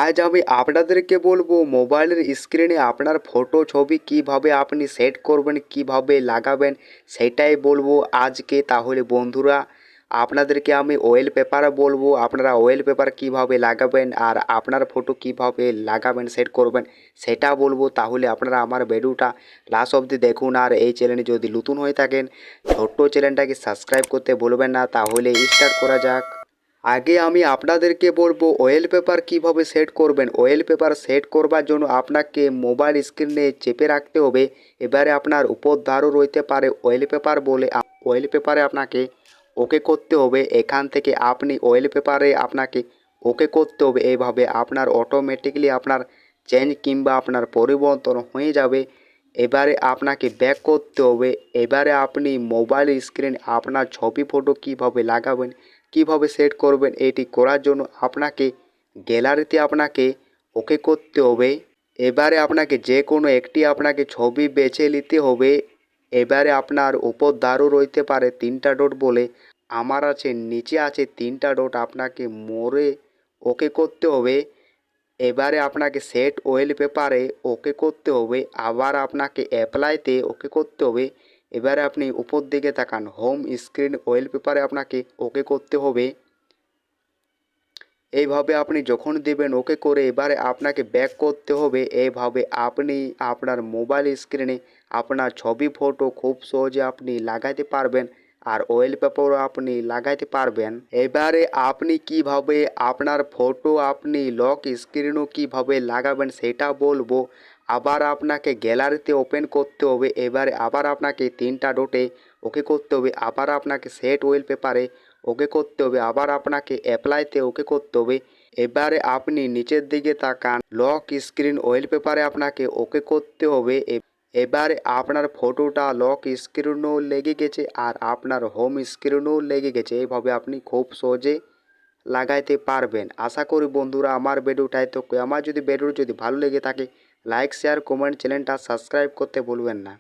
আজ আমি আপনাদেরকে বলবো মোবাইলের স্ক্রিনে আপনার ফটো ছবি কিভাবে আপনি সেট করবেন, কিভাবে লাগাবেন সেটাই বলবো আজকে। তাহলে বন্ধুরা আপনাদেরকে আমি ওয়ালপেপার বলবো, আপনারা ওয়ালপেপার কিভাবে লাগাবেন আর আপনার ফটো কিভাবে লাগাবেন সেট করবেন সেটা বলবো। তাহলে আপনারা আমার ভিডিওটা লাস্ট অবধি দেখুন। আর এই চ্যানেলে যদি নতুন হয়ে থাকেন ছোট্ট চ্যানেলটাকে সাবস্ক্রাইব করতে ভুলবেন না। তাহলে স্টার্ট করা যাক। আগে আমি আপনাদেরকে বলবো ওয়ালপেপার কিভাবে সেট করবেন। ওয়ালপেপার সেট করবার জন্য আপনাকে মোবাইল স্ক্রিনে চেপে রাখতে হবে। এবারে আপনার উপর ধারও রইতে পারে ওয়ালপেপার বলে, ওয়ালপেপারে আপনাকে ওকে করতে হবে। এখান থেকে আপনি ওয়ালপেপারে আপনাকে ওকে করতে হবে। এইভাবে আপনার অটোমেটিকলি আপনার চেঞ্জ কিংবা আপনার পরিবর্তন হয়ে যাবে। এবারে আপনাকে ব্যাক করতে হবে। এবারে আপনি মোবাইল স্ক্রিন আপনার ছবি ফটো কিভাবে লাগাবেন, কিভাবে সেট করবেন, এটি করার জন্য আপনাকে গ্যালারিতে আপনাকে ওকে করতে হবে। এবারে আপনাকে যে কোনো একটি আপনাকে ছবি বেছে নিতে হবে। এবারে আপনার উপর ধারও রইতে পারে 3টা ডট বলে, আমার আছে নিচে আছে 3টা ডট, আপনাকে মোড়ে ওকে করতে হবে। এবারে আপনাকে সেট ওয়ালপেপারে ওকে করতে হবে। আবার আপনাকে অ্যাপ্লাইতে ওকে করতে হবে। এবারে আপনি উপর দিকে তাকান, হোম স্ক্রিন ওয়ালপেপারে আপনাকে ওকে করতে হবে। এইভাবে আপনি যখন দেবেন ওকে করে এবারে আপনাকে ব্যাক করতে হবে। এইভাবে আপনি আপনার মোবাইল স্ক্রিনে আপনার ছবি ফটো খুব সহজে আপনি লাগাইতে পারবেন আর ওয়ালপেপারও আপনি লাগাইতে পারবেন। এবারে আপনি কিভাবে আপনার ফটো আপনি লক স্ক্রিনও কিভাবে লাগাবেন সেটা বলবো। আবার আপনাকে গ্যালারিতে ওপেন করতে হবে। এবারে আবার আপনাকে 3টা ডটে ওকে করতে হবে। আবার আপনাকে সেট ওয়ালপেপারে ওকে করতে হবে। আবার আপনাকে অ্যাপ্লাইতে ওকে করতে হবে। এবারে আপনি নিচের দিকে তাকান, লক স্ক্রিন ওয়ালপেপারে আপনাকে ওকে করতে হবে। এবারে আপনার ফটোটা লক স্ক্রিনও লেগে গেছে আর আপনার হোম স্ক্রিনও লেগে গেছে। এইভাবে আপনি খুব সহজে লাগাইতে পারবেন। আশা করি বন্ধুরা আমার ভিডিওটাই তো আমার যদি ভিডিও যদি ভালো লেগে থাকে লাইক শেয়ার কমেন্ট চ্যানেলটা সাবস্ক্রাইব করতে ভুলবেন না।